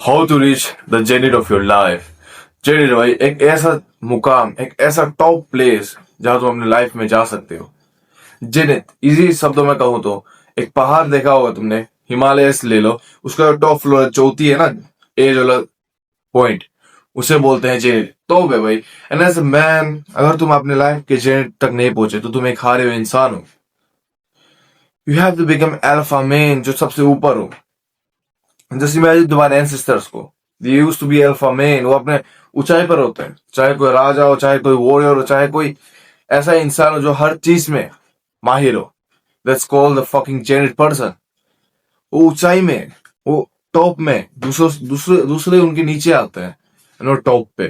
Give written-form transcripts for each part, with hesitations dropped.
How to reach the zenith of your life. Zenith भाई एक ऐसा मुकाम, एक ऐसा टॉप प्लेस जहां तुम अपने लाइफ में जा सकते हो। जेनित इजी शब्दों में कहूं तो एक पहाड़ देखा होगा तुमने, हिमालयस ले लो, उसका टॉप फ्लोर चौथी है ना, एज वाला पॉइंट, उसे बोलते हैं जेनिट। तो है भाई, एंड एज अ मैन अगर तुम अपने लाइफ के जेनिट तक नहीं पहुंचे तो तुम एक हारे हुए इंसान हो। You have to become alpha man, जो सबसे ऊपर हो। जैसे इमेजिन तुम्हारे एंसेस्टर्स को, they used to be alpha men, वो अपने ऊंचाई पर होते हैं, चाहे कोई राजा हो, चाहे कोई वॉरियर हो, चाहे कोई ऐसा इंसान हो जो हर चीज में माहिर हो। That's called the fucking Zenit person. वो ऊंचाई में, वो टॉप में, दूसरे दूसरे दूसरे उनके नीचे आते हैं और वो टॉप पे।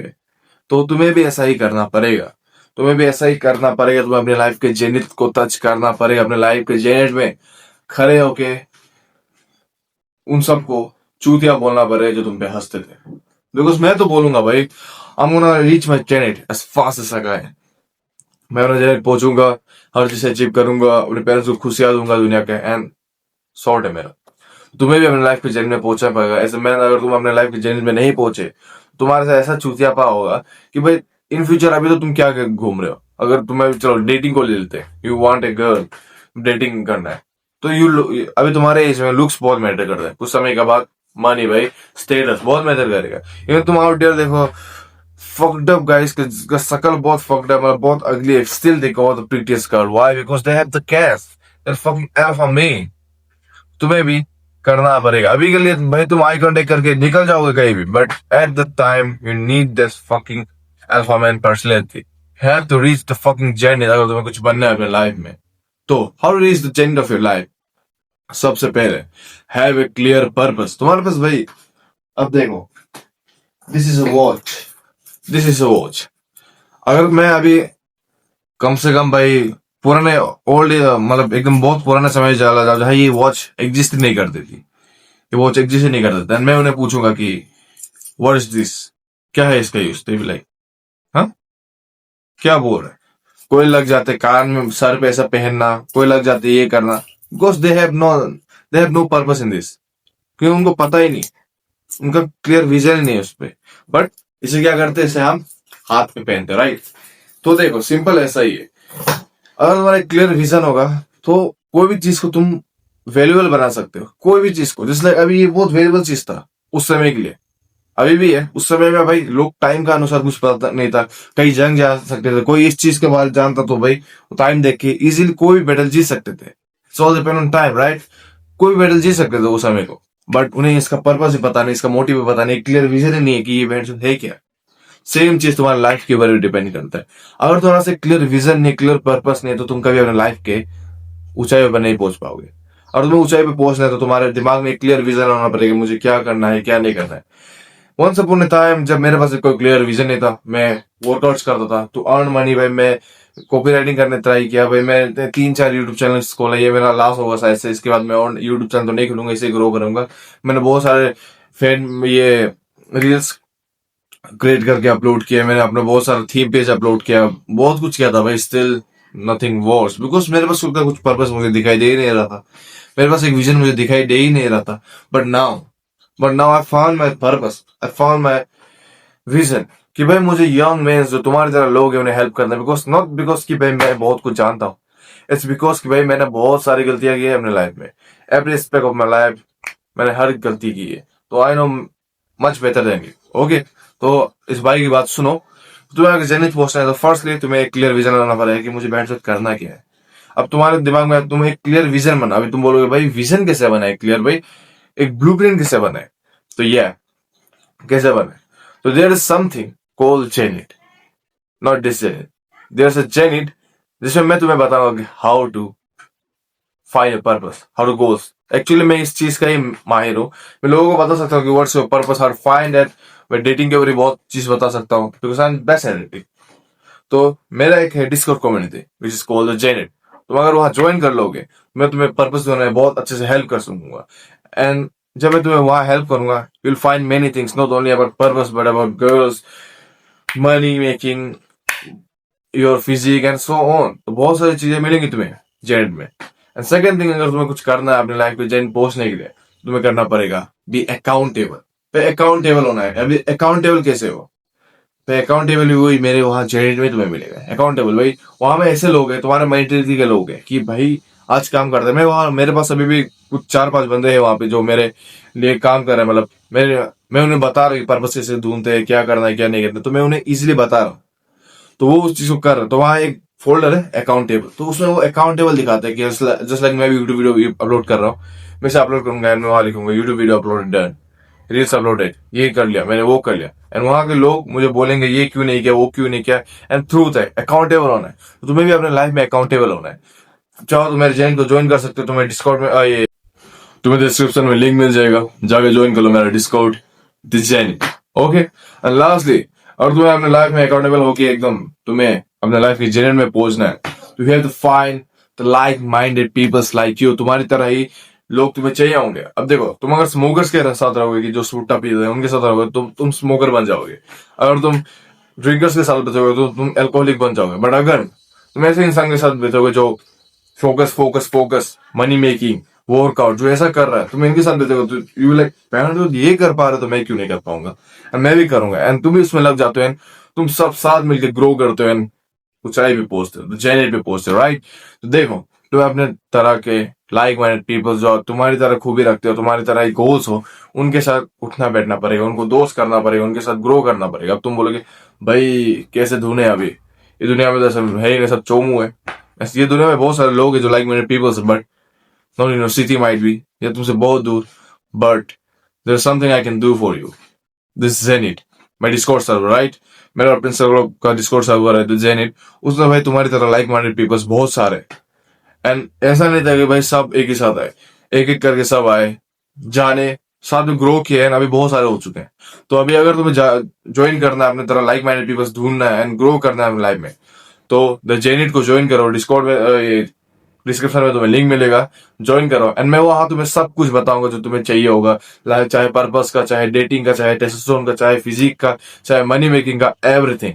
तो तुम्हें भी ऐसा ही करना पड़ेगा, तुम्हें भी ऐसा ही करना पड़ेगा, तुम्हें अपने लाइफ के जेनिट को टच करना पड़ेगा, अपने लाइफ के जेनिट में खड़े होके उन सबको चूतिया बोलना पड़े जो तुम पे हंसते थे। बिकॉज मैं तो बोलूंगा भाई, I am gonna reach my zenith as fast as I can. मैं अपना जेनेट पहुंचूंगा, हर चीज अचीव करूंगा, अपने पेरेंट्स को खुशियां दूंगा दुनिया के, एंड सॉर्ट है मेरा। तुम्हें भी अपने लाइफ के जेनेट में पहुंचना पड़ेगा। ऐसे मैन, अगर तुम अपने लाइफ के जेनेट में नहीं पहुंचे, तुम्हारे साथ ऐसा चूतियापा होगा कि भाई इन फ्यूचर अभी तो तुम क्या घूम रहे हो। अगर तुम्हें, चलो डेटिंग को ले लेते, you want a girl, dating करना है, तो अभी तुम्हारे एज में लुक्स बहुत मैटर करता है। कुछ समय के बाद मनी भाई, स्टेटस बहुत मैटर करेगा। इवन तुम आउट देयर देखो, fucked up guys का शकल बहुत fucked up, मतलब बहुत ugly है, still they call the prettiest girl. Why? Because they have the cash. They're fucking alpha male. तुम्हें भी करना पड़ेगा। अभी के लिए भाई तुम आई कांटेक्ट करके निकल जाओगे कहीं भी, but at the time you need this fucking alpha man personality. Have to reach the fucking zenith अगर तुम्हें कुछ बनना है अपने लाइफ में। तो how to reach the zenith of your life? सबसे पहले हैव ए क्लियर पर्पस। तुम्हारे पास भाई, अब देखो, this is a watch, this is a watch. अगर मैं अभी कम से कम भाई पुराने ओल्ड, मतलब एकदम बहुत पुराने समय चला जाओ जहाँ ये वॉच एग्जिस्ट नहीं करती थी, ये वॉच एग्जिस्ट नहीं करता था, मैं उन्हें पूछूंगा कि व्हाट इज दिस, क्या है इसका यूज, तो लाइक हाँ, क्या बोल रहे हैं? कोई लग जाते कान में, सर पे ऐसा पहनना, कोई लग जाते ये करना, because they have no purpose in this, क्योंकि उनको पता ही नहीं, उनका क्लियर विजन ही नहीं है उस पर। बट इसे क्या करते हैं, इसे हम हाथ पे पहनते, राइट? तो देखो सिंपल ऐसा ही है, अगर तुम्हारा क्लियर विजन होगा तो कोई भी चीज को तुम वैल्यूएबल बना सकते हो, कोई भी चीज को। जैसे अभी ये बहुत वैल्यूएबल चीज था उस समय के लिए, अभी भी है। उस समय में भाई लोग टाइम का अनुसार कुछ पता नहीं था, कहीं जंग जा सकते थे, कोई इस चीज के बारे में जानता तो भाई टाइम देख के इजीली कोई भी बैटल जीत सकते थे। It's all depend on time, right? कोई भी बैटल जीत सकते थे उस समय को, बट उन्हें इसका पर्पस ही पता नहीं, इसका मोटिव भी पता नहीं, क्लियर विजन ही नहीं है कि ये इवेंट है क्या। सेम चीज तुम्हारे लाइफ के ऊपर भी डिपेंड करता है। अगर तुम्हारा से क्लियर विजन नहीं, क्लियर पर्पस नहीं, तो तुम कभी अपने लाइफ के ऊंचाई पर नहीं पहुंच पाओगे। और तुम्हें ऊंचाई पे पहुंचना है तो तुम्हारे दिमाग में एक क्लियर विजन होना पड़ेगा, मुझे क्या करना है, क्या नहीं करना है। वंस अपॉन ए टाइम जब मेरे पास कोई क्लियर विजन नहीं था, मैं वर्कआउट्स करता था टू अर्न मनी भाई, मैं कॉपी राइटिंग करने ट्राई किया भाई, मैं 3-4 यूट्यूब चैनल खोला, ये मेरा लास्ट होगा शायद से, इसके बाद मैं और यूट्यूब चैनल तो नहीं खोलूंगा, इसे ग्रो करूंगा। मैंने बहुत सारे फैन ये रील्स क्रिएट करके अपलोड किया, मैंने अपना बहुत सारा थीम पेज अपलोड किया, बहुत कुछ किया था भाई, स्टिल नथिंग वर्स, बिकॉज मेरे पास उसका कुछ पर्पस मुझे दिखाई दे ही नहीं रहा था, मेरे पास एक विजन मुझे दिखाई दे ही नहीं रहा था। But now I found my purpose, I found my vision, कि भाई मुझे यंग मैन जो तुम्हारी तरह लोग हैं उन्हें हेल्प करना है। बिकॉज नॉट बिकॉज कि भाई मैं बहुत कुछ जानता हूँ, इट्स बिकॉज कि भाई मैंने बहुत सारी गलतियां की है अपने लाइफ में, every aspect of my life मैंने हर गलती की है, तो I know much better than you. Okay, तो इस भाई की बात सुनो। तुम्हें अगर जेनिथ पहुंचना है तो फर्स्टली तुम्हें एक क्लियर विजन बनाना पड़ेगा कि मुझे बैठ करना क्या है। अब तुम्हारे दिमाग में तुम्हें एक क्लियर विजन बना, अभी तुम बोलोगे भाई विजन कैसे बना है क्लियर, भाई एक ब्लूप्रिंट कैसे बना है, तो ये कैसे बना है, तो there is something called zenith, not this zenith, there is a zenith जिसमें मैं तुम्हें बताऊंगा कि how to find a purpose, how to goals. Actually मैं इस चीज का ही माहिर हूँ, मैं लोगों को बता सकता हूँ कि what's your purpose, how to find that. मैं डेटिंग के ऊपर बहुत चीज बता सकता हूँ because I am best at dating. तो मेरा एक है Discord community which is called the Zenith, तुम अगर वहां ज्वाइन कर लोगे मैं तुम्हें पर्पस देने में बहुत अच्छे से हेल्प कर सकूंगा। एंड जब मैं तुम्हें वहां हेल्प करूंगा you will find many things, not only about purpose but about girls, money making, your physique and so on. तो बहुत सारी चीजें मिलेंगी तुम्हें जेनेट में। एंड सेकंड थिंग, अगर तुम्हें कुछ करना है अपने लाइफ में जेनेट पहुंचने के लिए, तुम्हें करना पड़ेगा बी अकाउंटेबल। पे अकाउंटेबल होना है। अभी अकाउंटेबल कैसे हो? पे अकाउंटेबल भी वही मेरे वहां जेनेट में तुम्हें मिलेगा। अकाउंटेबल भाई वहां में ऐसे लोग हैं, तुम्हारे मेंटेलिटी के लोग हैं कि भाई आज काम करते हैं। मैं वहां, मेरे पास अभी भी कुछ 4-5 बंदे हैं वहां पे जो मेरे लिए काम कर रहे हैं। मतलब मैं उन्हें बता रहा हूँ पर्पस कैसे ढूंढते हैं, क्या करना है क्या नहीं करना, तो मैं उन्हें इजिली बता रहा हूँ। तो वो उस चीज को कर रहे हैं। तो वहां एक फोल्डर है अकाउंटेबल, तो उसमें वो अकाउंटेबल दिखाता है कि जस्ट लाइक मैं भी यूट्यूब वीडियो अपलोड कर रहा हूँ, मैं से अपलोड करूंगा एंड मैं वहां लिखूंगा YouTube video uploaded done, reels uploaded, ये कर लिया मैंने, वो कर लिया। एंड वहां के लोग मुझे बोलेंगे ये क्यों नहीं किया, वो क्यों नहीं किया। एंड ट्रूथ है, अकाउंटेबल होना है। तो तुम्हें भी अपने लाइफ में अकाउंटेबल होना है। चाहो तो मेरे चैनल को ज्वाइन कर सकते हो, तुम्हें डिस्काउंट में ये तुम्हें डिस्क्रिप्शन में लिंक मिल जाएगा, जाके ज्वाइन कर लो मेरा discount this channel. Okay, and lastly, और तुम्हें अपने लाइफ में अकाउंटेबल होके एकदम तुम्हें अपने लाइफ के जेनर में पहुंचना है, तो you have to find the like minded peoples like you. तुम्हारी तरह ही लोग तुम्हें चाहिए होंगे। अब देखो, तुम अगर स्मोकर्स के साथ रहोगे कि जो सुट्टा पीते हैं उनके साथ रहोगे, तुम स्मोकर बन जाओगे। अगर तुम ड्रिंकर्स के साथ बचोगे तो तुम एल्कोहलिक बन जाओगे। बट अगर तुम ऐसे इंसान के साथ बचोगे जो focus focus focus money making workout जो ऐसा कर रहा है, तुम इनके साथ बचोगे तो यू लाइक तो ये कर पा रहे तो मैं क्यों नहीं कर पाऊंगा, एंड मैं भी करूंगा। एंड तुम भी उसमें लग जाते हो, एंड तुम सब साथ मिलकर ग्रो करते हो, एंड ऊंचाई पे पहुंचते हो, जेनेट पे पहुंचते हो, राइट। तो देखो, तुम अपने तरह के लाइक माइंडेड पीपल जो तुम्हारी तरह खूबी रखते हो, तुम्हारी तरह ही गोल्स हो, उनके साथ उठना बैठना पड़ेगा, उनको दोस्त करना पड़ेगा, उनके साथ ग्रो करना पड़ेगा। अब तुम बोलोगे भाई कैसे ढूंढे, अभी ये दुनिया में तो सब है ही नहीं, सब चोमू है। ऐसे ये दुनिया में बहुत सारे लोग हैं जो like minded peoples, but not in your city might be, या तुमसे बहुत दूर, but there is something I can do for you, this Zenith, my Discord server, right. मेरा अपने सर्वर का डिस्कॉर्ड सर्वर है द जेनिट, उसमें भाई तुम्हारी तरह लाइक माइंडेड पीपल्स बहुत सारे। एंड ऐसा नहीं था कि भाई सब एक ही साथ आए, एक एक करके सब आए, जाने साथ में ग्रो किए हैं, अभी बहुत सारे हो चुके हैं। तो अभी अगर तुम्हें ज्वाइन करना है, अपने तरह लाइक माइंडेड पीपल्स ढूंढना है एंड ग्रो करना है अपनी लाइफ में, तो द जेनिट को ज्वाइन करो। डिस्कॉर्ड में ये डिस्क्रिप्शन में तुम्हें लिंक मिलेगा, ज्वाइन करो। एंड मैं वहां तुम्हें सब कुछ बताऊंगा जो तुम्हें चाहिए होगा, चाहे पर्पस का, चाहे डेटिंग का, चाहे टेस्टोस्टेरोन का, चाहे फिजिक का, चाहे मनी मेकिंग का, एवरीथिंग।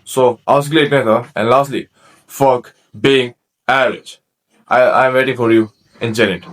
सो आज के लिए इतना था। And lastly, fuck being average. I am waiting for you in Janet.